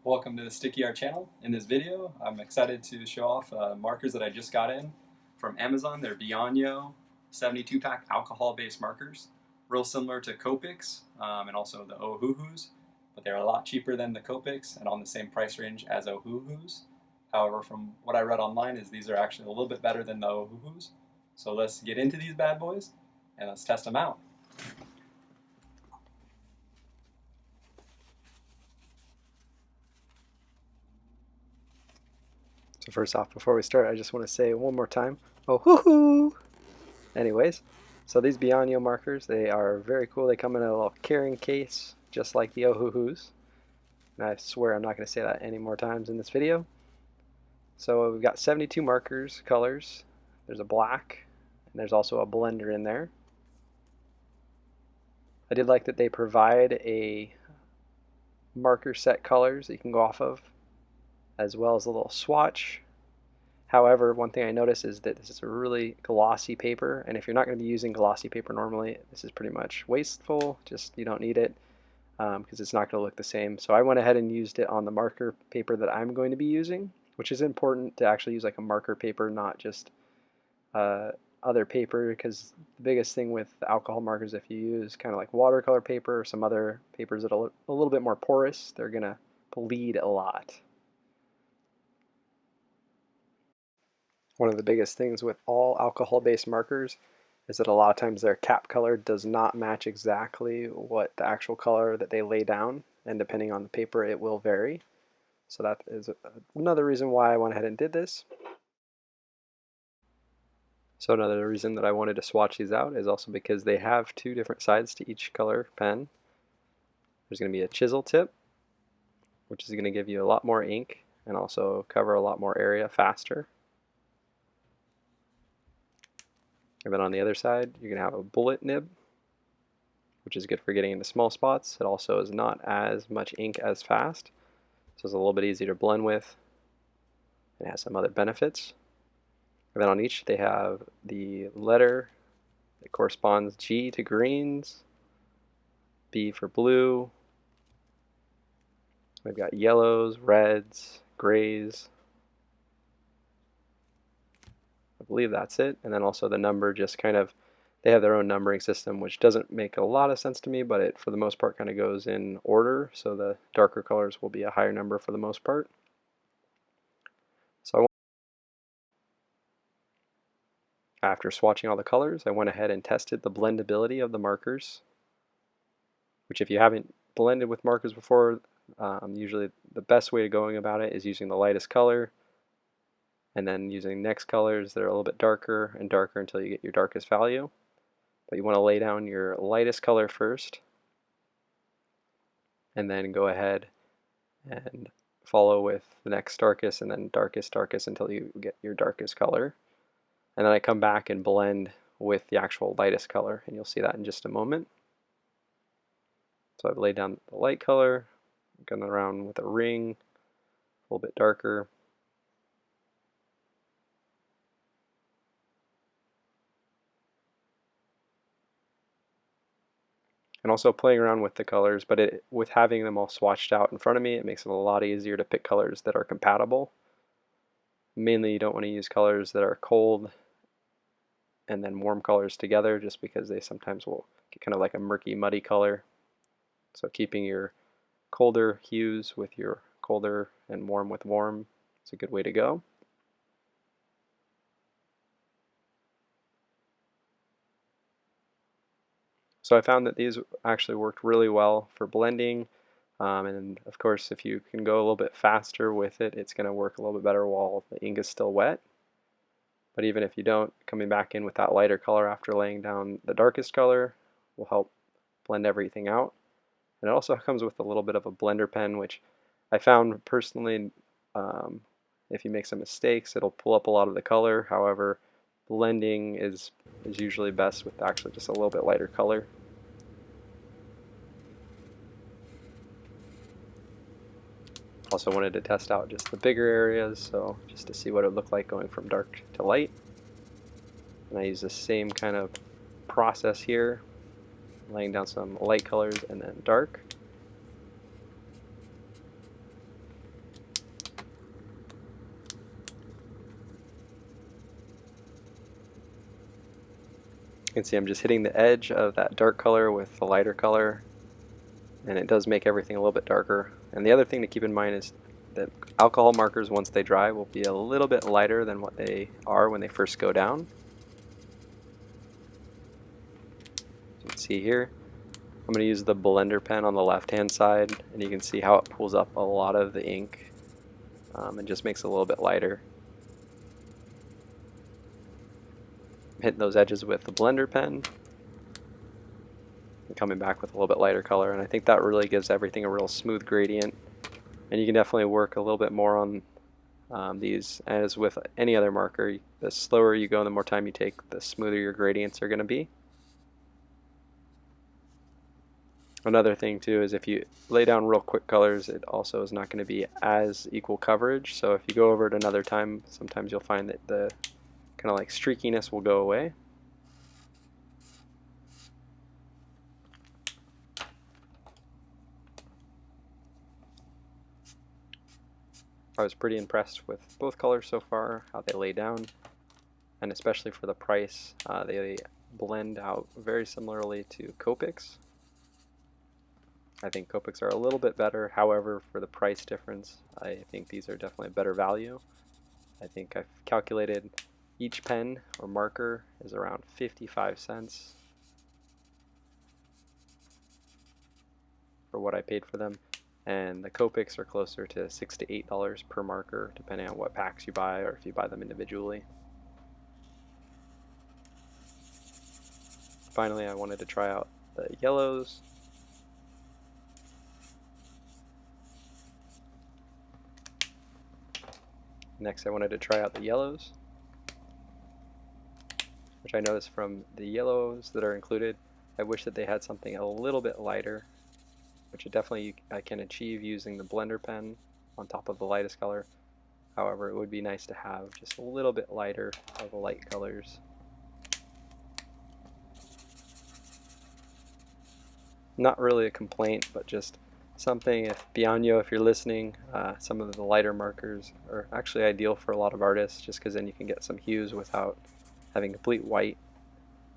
Welcome to the Sticky Art channel. In this video, I'm excited to show off markers that I just got in from Amazon. They're Bianyo 72-pack alcohol-based markers, real similar to Copics and also the Ohuhus, but they're a lot cheaper than the Copics and on the same price range as Ohuhus. However, from what I read online, is these are actually a little bit better than the Ohuhus. So let's get into these bad boys and let's test them out. So first off, before we start, I just want to say one more time, oh hoo hoo! Anyways, so these Bianyo markers, they are very cool. They come in a little carrying case, just like the Ohuhus. And I swear I'm not going to say that any more times in this video. So we've got 72 markers, colors. There's a black, and there's also a blender in there. I did like that they provide a marker set colors that you can go off of, as well as a little swatch. However, one thing I noticed is that this is a really glossy paper, and if you're not going to be using glossy paper normally, this is pretty much wasteful. Just you don't need it because it's not going to look the same. So I went ahead and used it on the marker paper that I'm going to be using, which is important to actually use like a marker paper, not just other paper, because the biggest thing with alcohol markers, if you use kind of like watercolor paper or some other papers that are a little bit more porous, they're going to bleed a lot. One of the biggest things with all alcohol-based markers is that a lot of times their cap color does not match exactly what the actual color that they lay down, and depending on the paper it will vary. So that is another reason why I went ahead and did this. So another reason that I wanted to swatch these out is also because they have two different sides to each color pen. There's going to be a chisel tip, which is going to give you a lot more ink and also cover a lot more area faster. And then on the other side, you're going to have a bullet nib, which is good for getting into small spots. It also is not as much ink as fast, so it's a little bit easier to blend with. It has some other benefits. And then on each, they have the letter that corresponds G to greens, B for blue. We've got yellows, reds, grays. I believe that's it. And then also the number just kind of, they have their own numbering system, which doesn't make a lot of sense to me, but it for the most part kind of goes in order. So the darker colors will be a higher number for the most part. So after swatching all the colors, I went ahead and tested the blendability of the markers, which if you haven't blended with markers before, usually the best way of going about it is using the lightest color and then using next colors that are a little bit darker and darker until you get your darkest value. But you want to lay down your lightest color first and then go ahead and follow with the next darkest and then darkest until you get your darkest color. And then I come back and blend with the actual lightest color, and you'll see that in just a moment. So I've laid down the light color, going around with a ring, a little bit darker. And also playing around with the colors, but with having them all swatched out in front of me, it makes it a lot easier to pick colors that are compatible. Mainly you don't want to use colors that are cold and then warm colors together, just because they sometimes will get kind of like a murky, muddy color. So keeping your colder hues with your colder and warm with warm is a good way to go. So I found that these actually worked really well for blending, and of course if you can go a little bit faster with it, it's going to work a little bit better while the ink is still wet. But even if you don't, coming back in with that lighter color after laying down the darkest color will help blend everything out. And it also comes with a little bit of a blender pen, which I found personally, if you make some mistakes, it'll pull up a lot of the color. However, blending is usually best with actually just a little bit lighter color. Also wanted to test out just the bigger areas, so just to see what it would look like going from dark to light. And I use the same kind of process here, laying down some light colors and then dark. You can see I'm just hitting the edge of that dark color with the lighter color, and it does make everything a little bit darker. And the other thing to keep in mind is that alcohol markers, once they dry, will be a little bit lighter than what they are when they first go down. You can see here, I'm going to use the blender pen on the left hand side, and you can see how it pulls up a lot of the ink and just makes it a little bit lighter. I'm hitting those edges with the blender pen and coming back with a little bit lighter color, and I think that really gives everything a real smooth gradient. And you can definitely work a little bit more on these, as with any other marker. The slower you go, the more time you take, the smoother your gradients are going to be. Another thing too is if you lay down real quick colors, it also is not going to be as equal coverage. So if you go over it another time, sometimes you'll find that the kind of like streakiness will go away. I was pretty impressed with both colors so far, how they lay down, and especially for the price, they blend out very similarly to Copics. I think Copics are a little bit better, however, for the price difference, I think these are definitely a better value. I think I've calculated each pen or marker is around 55 cents for what I paid for them, and the Copics are closer to $6 to $8 per marker, depending on what packs you buy or if you buy them individually. Finally, I wanted to try out the yellows. Next, I wanted to try out the yellows, which I noticed from the yellows that are included, I wish that they had something a little bit lighter, which I can achieve using the blender pen on top of the lightest color. However, it would be nice to have just a little bit lighter of the light colors. Not really a complaint, but just something, if Bianyo, if you're listening, some of the lighter markers are actually ideal for a lot of artists, just because then you can get some hues without having complete white.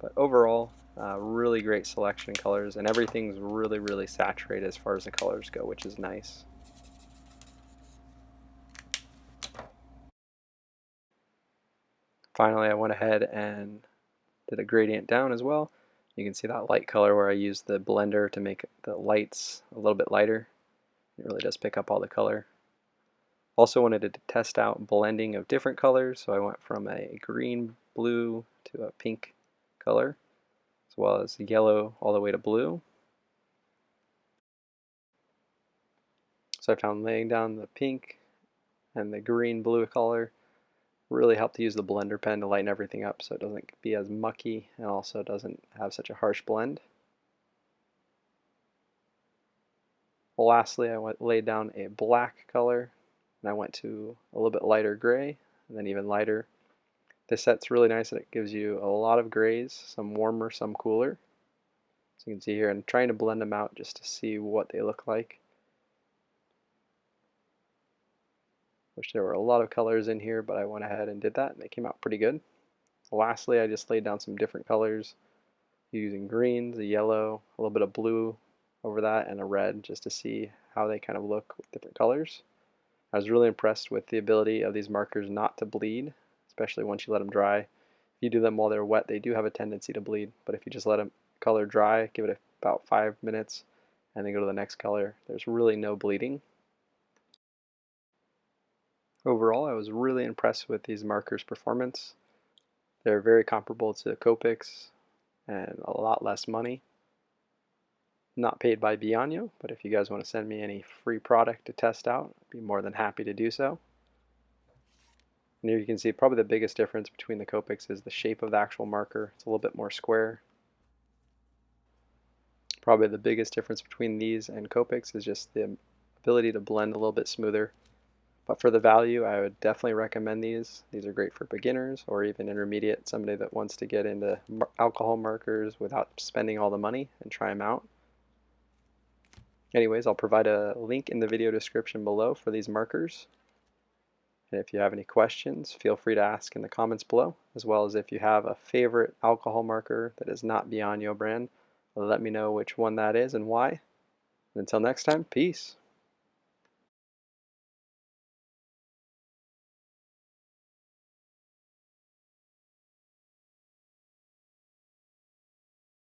But overall, really great selection in colors, and everything's really, really saturated as far as the colors go, which is nice. Finally, I went ahead and did a gradient down as well. You can see that light color where I used the blender to make the lights a little bit lighter. It really does pick up all the color. Also wanted to test out blending of different colors, so I went from a green, blue to a pink color, as well as yellow all the way to blue. So I found laying down the pink and the green blue color really helped to use the blender pen to lighten everything up so it doesn't be as mucky and also doesn't have such a harsh blend. Lastly, I laid down a black color, and I went to a little bit lighter gray and then even lighter. This set's really nice and it gives you a lot of grays, some warmer, some cooler. So you can see here I'm trying to blend them out just to see what they look like. Wish there were a lot of colors in here, but I went ahead and did that and they came out pretty good. Lastly, I just laid down some different colors using greens, a yellow, a little bit of blue over that, and a red just to see how they kind of look with different colors. I was really impressed with the ability of these markers not to bleed, especially once you let them dry. If you do them while they're wet, they do have a tendency to bleed, but if you just let them color dry, give it about 5 minutes, and then go to the next color, there's really no bleeding. Overall, I was really impressed with these markers' performance. They're very comparable to Copics and a lot less money. Not paid by Bianyo, but if you guys want to send me any free product to test out, I'd be more than happy to do so. And here you can see probably the biggest difference between the Copics is the shape of the actual marker. It's a little bit more square. Probably the biggest difference between these and Copics is just the ability to blend a little bit smoother. But for the value, I would definitely recommend these. These are great for beginners or even intermediate, somebody that wants to get into alcohol markers without spending all the money and try them out. Anyways, I'll provide a link in the video description below for these markers. And if you have any questions, feel free to ask in the comments below, as well as if you have a favorite alcohol marker that is not Bianyo brand, let me know which one that is and why. And until next time, peace.